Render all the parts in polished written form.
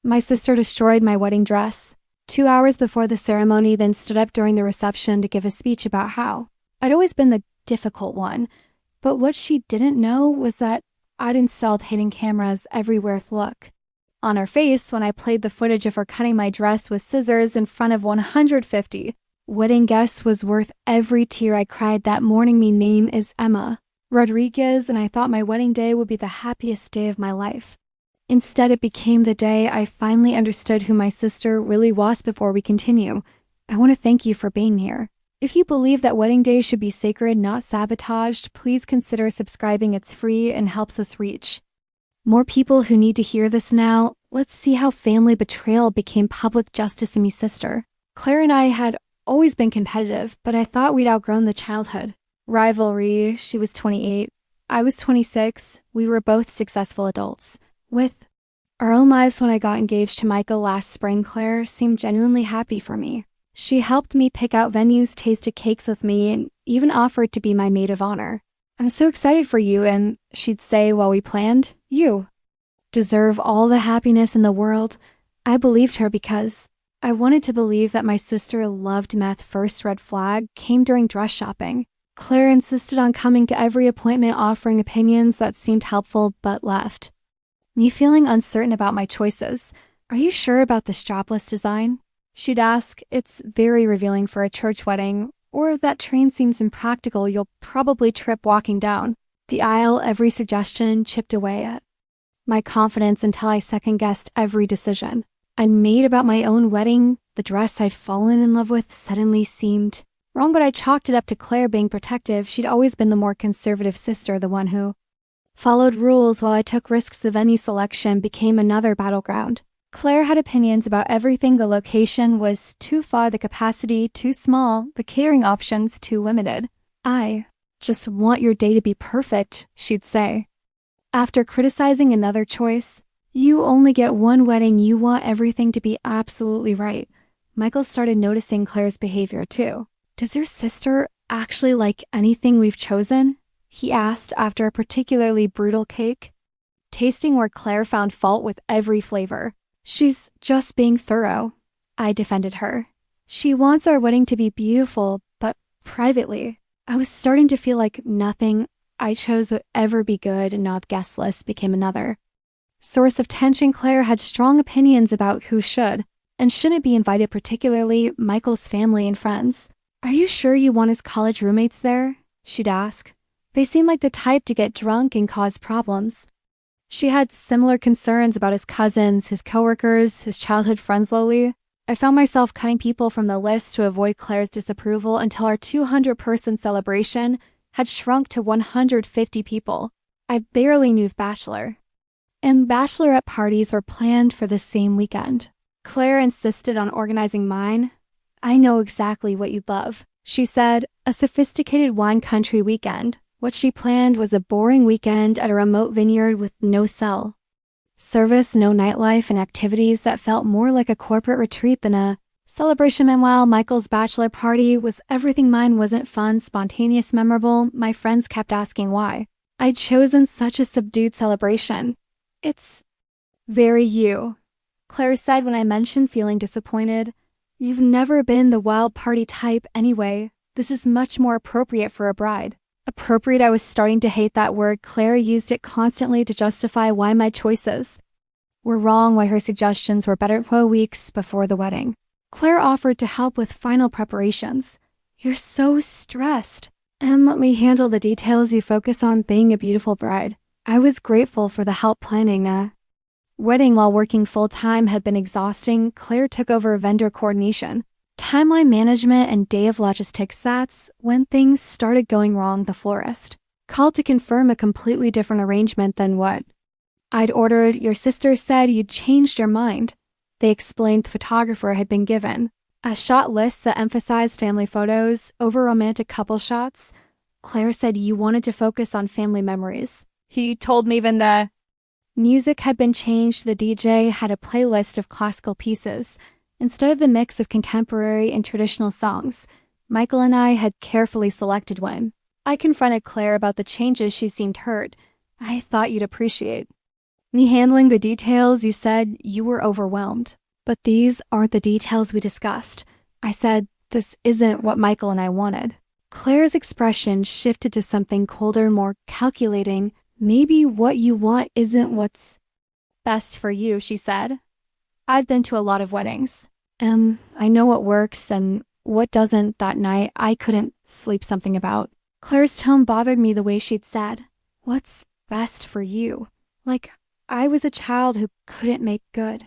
My sister destroyed my wedding dress 2 hours before the ceremony, then stood up during the reception to give a speech about how I'd always been the difficult one. But what she didn't know was that I'd installed hidden cameras everywhere with look. On her face when I played the footage of her cutting my dress with scissors in front of 150 wedding guests was worth every tear I cried that morning. My name is Emma Rodriguez, and I thought my wedding day would be the happiest day of my life. Instead, it became the day I finally understood who my sister really was. Before we continue, I want to thank you for being here. If you believe that wedding day should be sacred, not sabotaged, please consider subscribing. It's free and helps us reach more people who need to hear this now. Let's see how family betrayal became public justice in my sister. Claire and I had always been competitive, but I thought we'd outgrown the childhood rivalry. She was 28. I was 26. We were both successful adults with our own lives. When I got engaged to Michael last spring, Claire seemed genuinely happy for me. She helped me pick out venues, tasted cakes with me, and even offered to be my maid of honor. I'm so excited for you, and she'd say while we planned, you deserve all the happiness in the world. I believed her because I wanted to believe that my sister loved meth. First red flag came during dress shopping. Claire insisted on coming to every appointment, offering opinions that seemed helpful but left me feeling uncertain about my choices. Are you sure about the strapless design? She'd ask. It's very revealing for a church wedding. Or that train seems impractical. You'll probably trip walking down the aisle. Every suggestion chipped away at my confidence until I second-guessed every decision I'd made about my own wedding. The dress I'd fallen in love with suddenly seemed wrong, but I chalked it up to Claire being protective. She'd always been the more conservative sister, the one who followed rules while I took risks. The venue selection became another battleground. Claire had opinions about everything. The location was too far, the capacity too small, the catering options too limited. I just want your day to be perfect, she'd say. After criticizing another choice, you only get one wedding, you want everything to be absolutely right. Michael started noticing Claire's behavior too. Does your sister actually like anything we've chosen? He asked after a particularly brutal cake, tasting where Claire found fault with every flavor. She's just being thorough, I defended her. She wants our wedding to be beautiful, but privately. I was starting to feel like nothing I chose would ever be good, and now the guest list became another source of tension. Claire had strong opinions about who should and shouldn't be invited, particularly Michael's family and friends. Are you sure you want his college roommates there? She'd ask. They seem like the type to get drunk and cause problems. She had similar concerns about his cousins, his coworkers, his childhood friends. Slowly, I found myself cutting people from the list to avoid Claire's disapproval until our 200-person celebration had shrunk to 150 people. I barely knew Bachelor, and bachelorette parties were planned for the same weekend. Claire insisted on organizing mine. I know exactly what you'd love, she said, a sophisticated wine country weekend. What she planned was a boring weekend at a remote vineyard with no cell service, no nightlife, and activities that felt more like a corporate retreat than a celebration. Meanwhile, Michael's bachelor party was everything. Mine wasn't fun, spontaneous, memorable. My friends kept asking why I'd chosen such a subdued celebration. It's very you, Claire said when I mentioned feeling disappointed. You've never been the wild party type anyway. This is much more appropriate for a bride. Appropriate, I was starting to hate that word. Claire used it constantly to justify why my choices were wrong, why her suggestions were better. 12 weeks before the wedding, Claire offered to help with final preparations. You're so stressed. Let me handle the details. You focus on being a beautiful bride. I was grateful for the help. Planning a wedding while working full-time had been exhausting. Claire took over vendor coordination, timeline management, and day of logistics. That's when things started going wrong. The florist called to confirm a completely different arrangement than what I'd ordered. Your sister said you'd changed your mind. They explained the photographer had been given a shot list that emphasized family photos over romantic couple shots. Claire said you wanted to focus on family memories. He told me even the music had been changed. The DJ had a playlist of classical pieces instead of the mix of contemporary and traditional songs Michael and I had carefully selected. When I confronted Claire about the changes, she seemed hurt. I thought you'd appreciate Me handling the details, you said you were overwhelmed. But these aren't the details we discussed. I said, this isn't what Michael and I wanted. Claire's expression shifted to something colder, more calculating. Maybe what you want isn't what's best for you, she said. I've been to a lot of weddings. I know what works and what doesn't. That night, I couldn't sleep something about. Claire's tone bothered me the way she'd said, what's best for you? Like I was a child who couldn't make good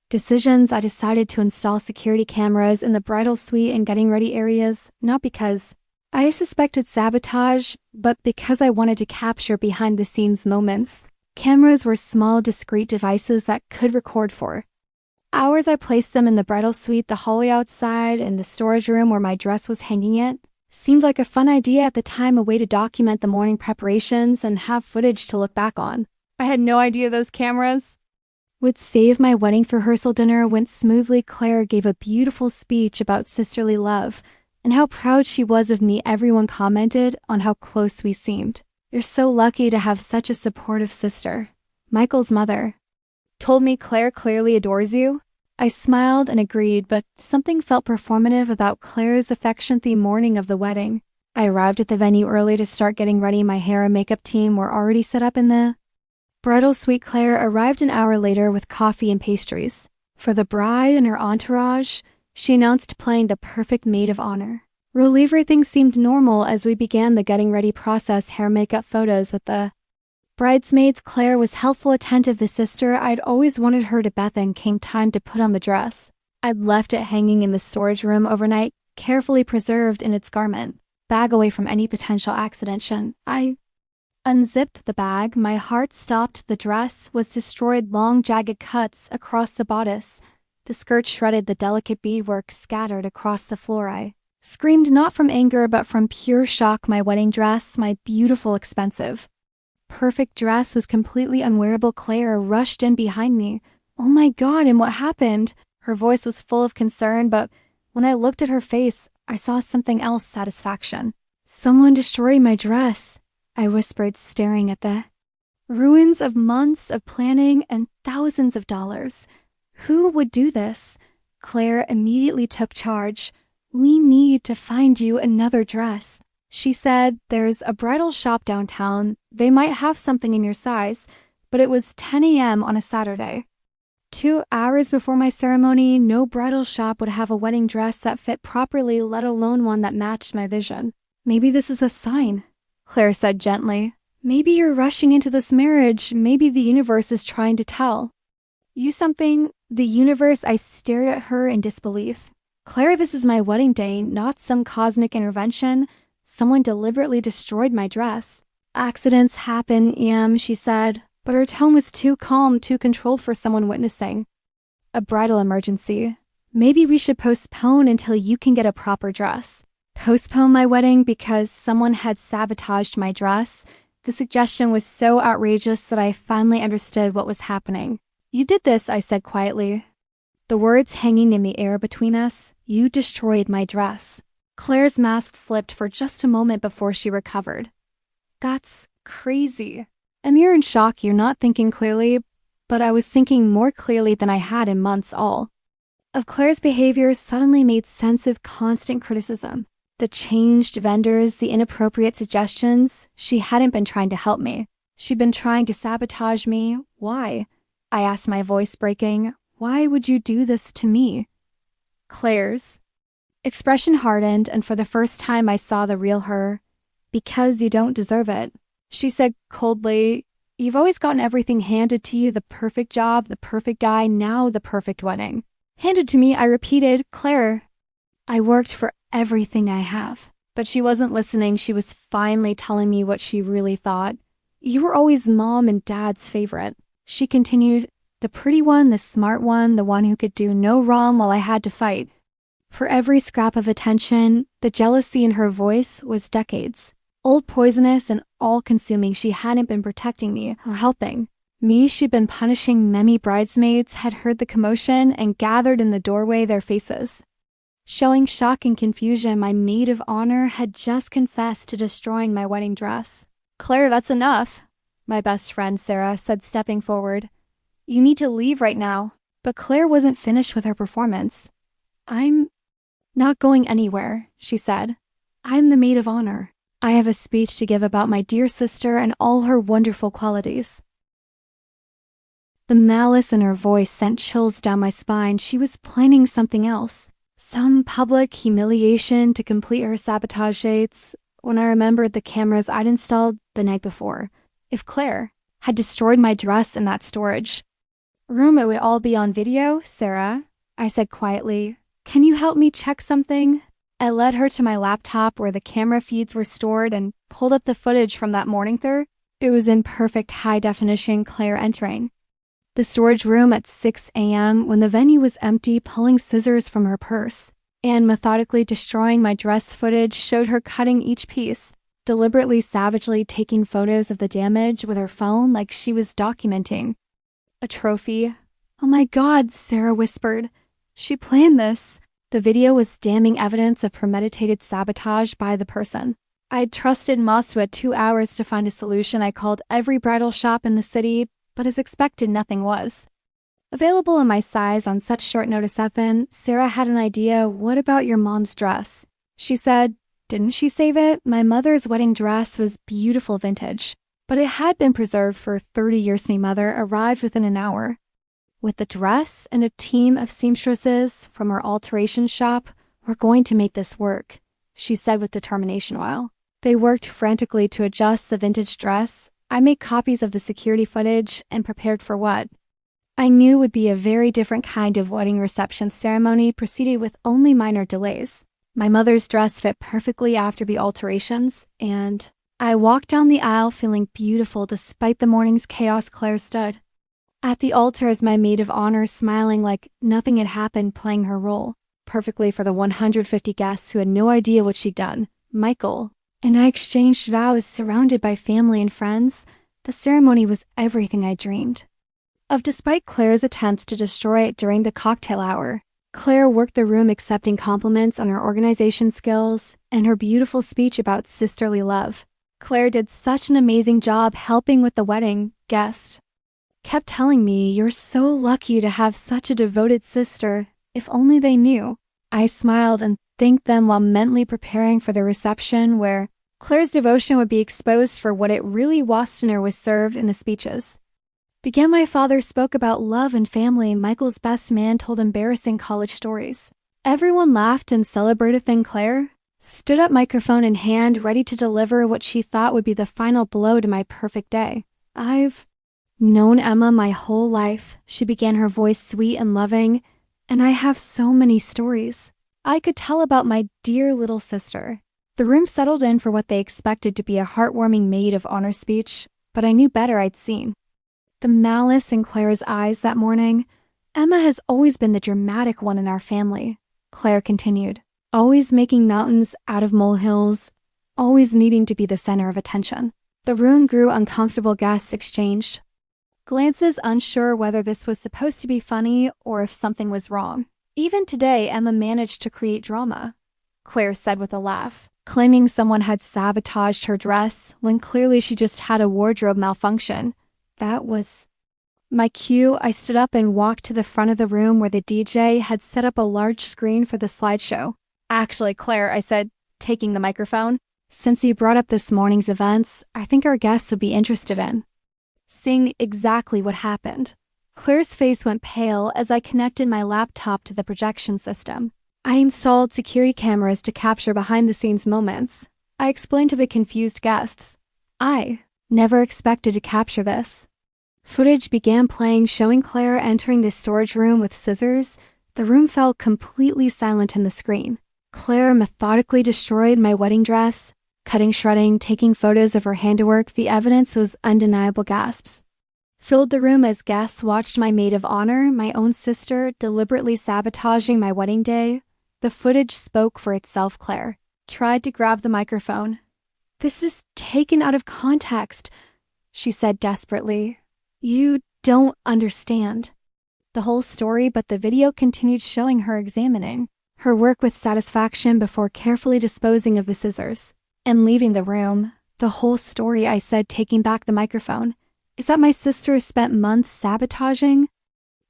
decisions. I decided to install security cameras in the bridal suite and getting ready areas, not because I suspected sabotage, but because I wanted to capture behind-the-scenes moments. Cameras were small, discreet devices that could record for hours. I placed them in the bridal suite, the hallway outside, and the storage room where my dress was hanging. It seemed like a fun idea at the time, a way to document the morning preparations and have footage to look back on. I had no idea those cameras would save my wedding rehearsal dinner went smoothly. Claire gave a beautiful speech about sisterly love and how proud she was of me. Everyone commented on how close we seemed. You're so lucky to have such a supportive sister. Michael's mother told me Claire clearly adores you. I smiled and agreed, but something felt performative about Claire's affection. The morning of the wedding, I arrived at the venue early to start getting ready. My hair and makeup team were already set up in the bridal suite. Claire arrived an hour later with coffee and pastries. For the bride and her entourage, she announced playing the perfect maid of honor. Everything seemed normal as we began the getting ready process, hair, makeup, photos with the bridesmaids. Claire was helpful, attentive, the sister I'd always wanted her to be. Then came time to put on the dress. I'd left it hanging in the storage room overnight, carefully preserved in its garment bag away from any potential accident. I unzipped the bag. My heart stopped. The dress was destroyed, long, jagged cuts across the bodice. The skirt shredded, the delicate beadwork scattered across the floor. I screamed, not from anger, but from pure shock. My wedding dress, my beautiful, expensive, perfect dress, was completely unwearable. Claire rushed in behind me. Oh my God, and what happened? Her voice was full of concern, but when I looked at her face, I saw something else, satisfaction. Someone destroyed my dress, I whispered, staring at the ruins of months of planning and thousands of dollars. Who would do this? Claire immediately took charge. We need to find you another dress, she said. There's a bridal shop downtown. They might have something in your size, but it was 10 a.m. on a Saturday. 2 hours before my ceremony, no bridal shop would have a wedding dress that fit properly, let alone one that matched my vision. Maybe this is a sign, Claire said gently. Maybe you're rushing into this marriage. Maybe the universe is trying to tell you something. The universe? I stared at her in disbelief. Claire, this is my wedding day, not some cosmic intervention. Someone deliberately destroyed my dress. Accidents happen, she said, but her tone was too calm, too controlled for someone witnessing a bridal emergency. Maybe we should postpone until you can get a proper dress. Postpone my wedding because someone had sabotaged my dress? The suggestion was so outrageous that I finally understood what was happening. You did this, I said quietly, the words hanging in the air between us. You destroyed my dress. Claire's mask slipped for just a moment before she recovered. That's crazy. And you're in shock. You're not thinking clearly, but I was thinking more clearly than I had in months. All of Claire's behavior suddenly made sense of constant criticism. The changed vendors, the inappropriate suggestions. She hadn't been trying to help me. She'd been trying to sabotage me. Why? I asked, my voice breaking. Why would you do this to me? Claire's expression hardened, and for the first time I saw the real her. Because you don't deserve it, she said coldly. You've always gotten everything handed to you, the perfect job, the perfect guy, now the perfect wedding. Handed to me, I repeated. Claire, I worked for everything I have. But she wasn't listening. She was finally telling me what she really thought. You were always Mom and Dad's favorite, she continued. The pretty one, the smart one, the one who could do no wrong while I had to fight for every scrap of attention. The jealousy in her voice was decades old, poisonous, and all-consuming. She hadn't been protecting me or helping me. She'd been punishing. Many bridesmaids had heard the commotion and gathered in the doorway, their faces showing shock and confusion. My maid of honor had just confessed to destroying my wedding dress. Claire, that's enough, my best friend Sarah said, stepping forward. You need to leave right now. But Claire wasn't finished with her performance. I'm not going anywhere, she said. I'm the maid of honor. I have a speech to give about my dear sister and all her wonderful qualities. The malice in her voice sent chills down my spine. She was planning something else. Some public humiliation to complete her sabotage dates. When I remembered the cameras I'd installed the night before. If Claire had destroyed my dress in that storage room, it would all be on video, Sarah, I said quietly. Can you help me check something? I led her to my laptop where the camera feeds were stored and pulled up the footage from that morning. It was in perfect high definition, Claire entering the storage room at 6 a.m. when the venue was empty, pulling scissors from her purse, and methodically destroying my dress. Footage showed her cutting each piece, deliberately, savagely taking photos of the damage with her phone like she was documenting a trophy. Oh my God, Sarah whispered. She planned this. The video was damning evidence of premeditated sabotage by the person I'd trusted most, who had 2 hours to find a solution. I called every bridal shop in the city, but as expected, nothing was available in my size on such short notice. Sarah had an idea. What about your mom's dress? She said. Didn't she save it? My mother's wedding dress was beautiful vintage, but it had been preserved for 30 years. My mother arrived within an hour with the dress and a team of seamstresses from her alteration shop. We're going to make this work, she said with determination. While they worked frantically to adjust the vintage dress, I made copies of the security footage and prepared for what I knew would be a very different kind of wedding reception. Ceremony proceeded with only minor delays. My mother's dress fit perfectly after the alterations, and I walked down the aisle feeling beautiful despite the morning's chaos. Claire stood at the altar as my maid of honor, smiling like nothing had happened, playing her role perfectly for the 150 guests who had no idea what she'd done. Michael and I exchanged vows surrounded by family and friends. The ceremony was everything I dreamed of. Despite Claire's attempts to destroy it during the cocktail hour, Claire worked the room, accepting compliments on her organization skills and her beautiful speech about sisterly love. Claire did such an amazing job helping with the wedding. Guests kept telling me, you're so lucky to have such a devoted sister. If only they knew. I smiled and thanked them while mentally preparing for the reception where Claire's devotion would be exposed for what it really was. Dinner was served in the speeches. My father spoke about love and family. Michael's best man told embarrassing college stories. Everyone laughed and celebrated. Then Claire stood up, microphone in hand, ready to deliver what she thought would be the final blow to my perfect day. I've known Emma my whole life, she began, her voice sweet and loving, and I have so many stories I could tell about my dear little sister. The room settled in for what they expected to be a heartwarming maid of honor speech, but I knew better. I'd seen the malice in Claire's eyes that morning. Emma has always been the dramatic one in our family, Claire continued, always making mountains out of molehills, always needing to be the center of attention. The room grew uncomfortable. Guests exchanged glances, unsure whether this was supposed to be funny or if something was wrong. Even today, Emma managed to create drama, Claire said with a laugh, claiming someone had sabotaged her dress when clearly she just had a wardrobe malfunction. That was my cue. I stood up and walked to the front of the room where the DJ had set up a large screen for the slideshow. Actually, Claire, I said, taking the microphone, since you brought up this morning's events, I think our guests would be interested in seeing exactly what happened. Claire's face went pale as I connected my laptop to the projection system. I installed security cameras to capture behind-the-scenes moments. I explained to the confused guests, I never expected to capture this. Footage began playing, showing Claire entering the storage room with scissors. The room fell completely silent in the screen. Claire methodically destroyed my wedding dress, cutting, shredding, taking photos of her handiwork. The evidence was undeniable. Gasps filled the room as guests watched my maid of honor, my own sister, deliberately sabotaging my wedding day. The footage spoke for itself. Claire tried to grab the microphone. This is taken out of context, she said desperately. You don't understand the whole story. But the video continued, showing her examining her work with satisfaction before carefully disposing of the scissors and leaving the room. The whole story, I said, taking back the microphone, is that my sister spent months sabotaging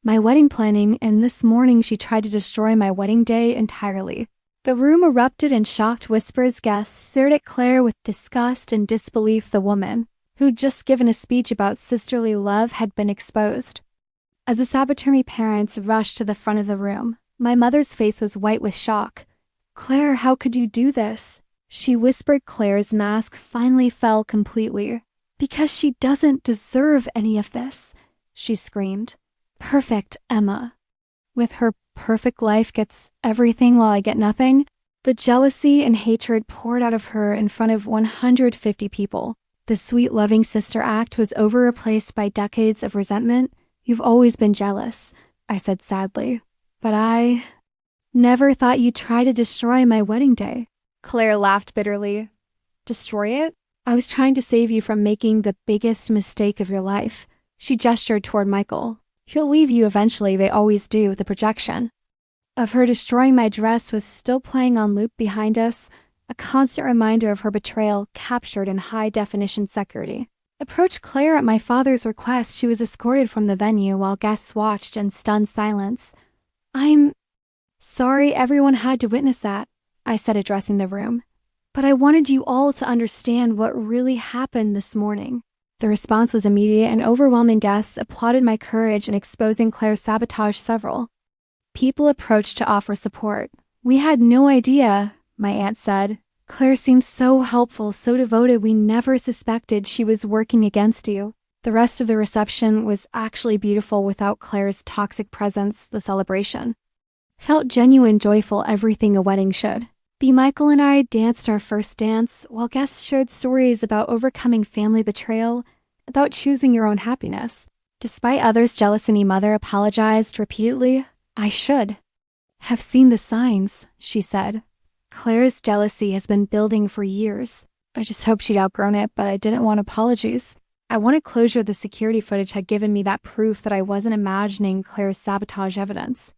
my wedding planning, and this morning she tried to destroy my wedding day entirely. The room erupted in shocked whispers. Guests stared at Claire with disgust and disbelief. The woman, who'd just given a speech about sisterly love, had been exposed. As the sabotaging parents rushed to the front of the room, my mother's face was white with shock. "Claire, how could you do this?" she whispered. Claire's mask finally fell completely. "Because she doesn't deserve any of this," she screamed. "Perfect Emma, with her perfect life, gets everything while I get nothing." The jealousy and hatred poured out of her in front of 150 people. The sweet, loving sister act was replaced by decades of resentment. "You've always been jealous," I said sadly. "But I never thought you'd try to destroy my wedding day." Claire laughed bitterly. "Destroy it? I was trying to save you from making the biggest mistake of your life." She gestured toward Michael. "He'll leave you eventually, they always do." The projection of her destroying my dress was still playing on loop behind us, a constant reminder of her betrayal captured in high-definition security. Approached Claire at my father's request. She was escorted from the venue while guests watched in stunned silence. "I'm sorry everyone had to witness that," I said, addressing the room. "But I wanted you all to understand what really happened this morning." The response was immediate and overwhelming. Guests applauded my courage in exposing Claire's sabotage. Several people approached to offer support. "We had no idea," my aunt said. "Claire seems so helpful, so devoted. We never suspected she was working against you." The rest of the reception was actually beautiful without Claire's toxic presence. The celebration felt genuine, joyful, everything a wedding should be. Michael and I danced our first dance, while guests shared stories about overcoming family betrayal, about choosing your own happiness. Despite others' jealousy, mother apologized repeatedly. "I should have seen the signs," she said. "Claire's jealousy has been building for years. I just hoped she'd outgrown it, but I didn't want apologies. I wanted closure." The security footage had given me that proof that I wasn't imagining Claire's sabotage evidence,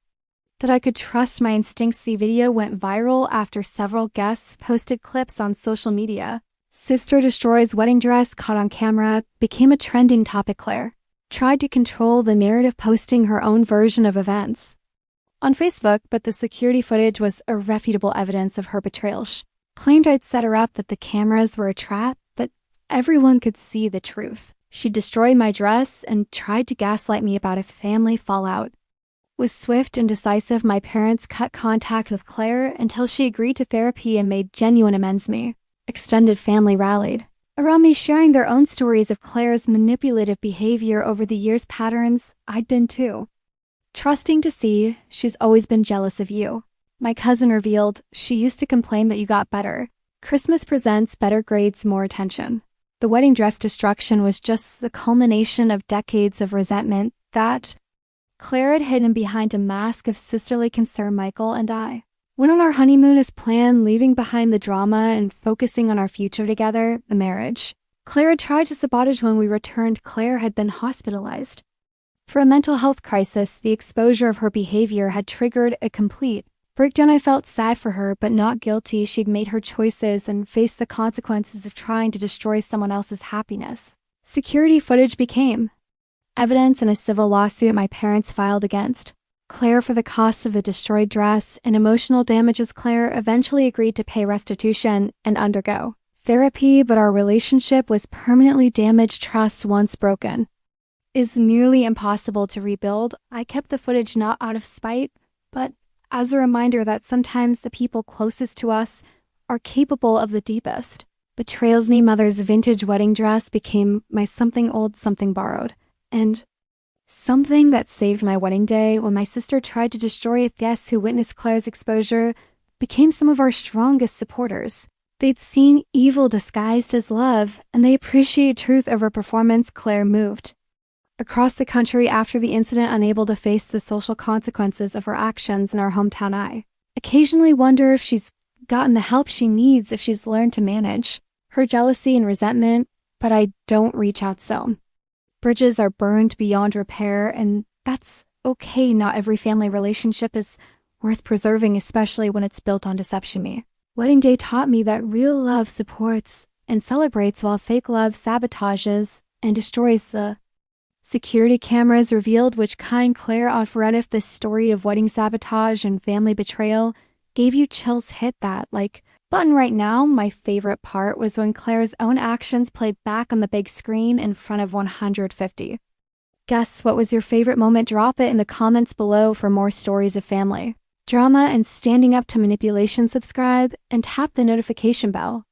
that I could trust my instincts. The video went viral after several guests posted clips on social media. "Sister destroys wedding dress caught on camera" became a trending topic. Claire tried to control the narrative, posting her own version of events on Facebook, but the security footage was irrefutable evidence of her betrayal. She claimed I'd set her up, that the cameras were a trap, but everyone could see the truth. She destroyed my dress and tried to gaslight me about a family fallout. Was swift and decisive. My parents cut contact with Claire until she agreed to therapy and made genuine amends. Me extended family rallied around me, sharing their own stories of Claire's manipulative behavior over the years, patterns I'd been too trusting to see. "She's always been jealous of you," my cousin revealed. "She used to complain that you got better Christmas presents, better grades, more attention." The wedding dress destruction was just the culmination of decades of resentment that Claire had hidden behind a mask of sisterly concern. Michael and I went on our honeymoon as planned, leaving behind the drama and focusing on our future together, the marriage. Claire had tried to sabotage. When we returned, Claire had been hospitalized for a mental health crisis. The exposure of her behavior had triggered a complete breakdown. I felt sad for her, but not guilty. She'd made her choices and faced the consequences of trying to destroy someone else's happiness. Security footage became evidence in a civil lawsuit my parents filed against Claire for the cost of the destroyed dress and emotional damages. Claire eventually agreed to pay restitution and undergo therapy, but our relationship was permanently damaged. Trust, once broken, is nearly impossible to rebuild. I kept the footage not out of spite, but as a reminder that sometimes the people closest to us are capable of the deepest betrayals. My mother's vintage wedding dress became my something old, something borrowed, and something that saved my wedding day. When my sister tried to destroy it, guests who witnessed Claire's exposure became some of our strongest supporters. They'd seen evil disguised as love, and they appreciated truth over performance. Claire moved across the country after the incident, unable to face the social consequences of her actions in our hometown. I occasionally wonder if she's gotten the help she needs, if she's learned to manage her jealousy and resentment, but I don't reach out. So bridges are burned beyond repair, and that's okay. Not every family relationship is worth preserving, especially when it's built on deception. Me wedding day taught me that real love supports and celebrates while fake love sabotages and destroys the security cameras revealed which kind Claire offered. If the story of wedding sabotage and family betrayal gave you chills, hit that like button right now. My favorite part was when Claire's own actions played back on the big screen in front of 150. Guess what was your favorite moment? Drop it in the comments below for more stories of family drama and standing up to manipulation. Subscribe and tap the notification bell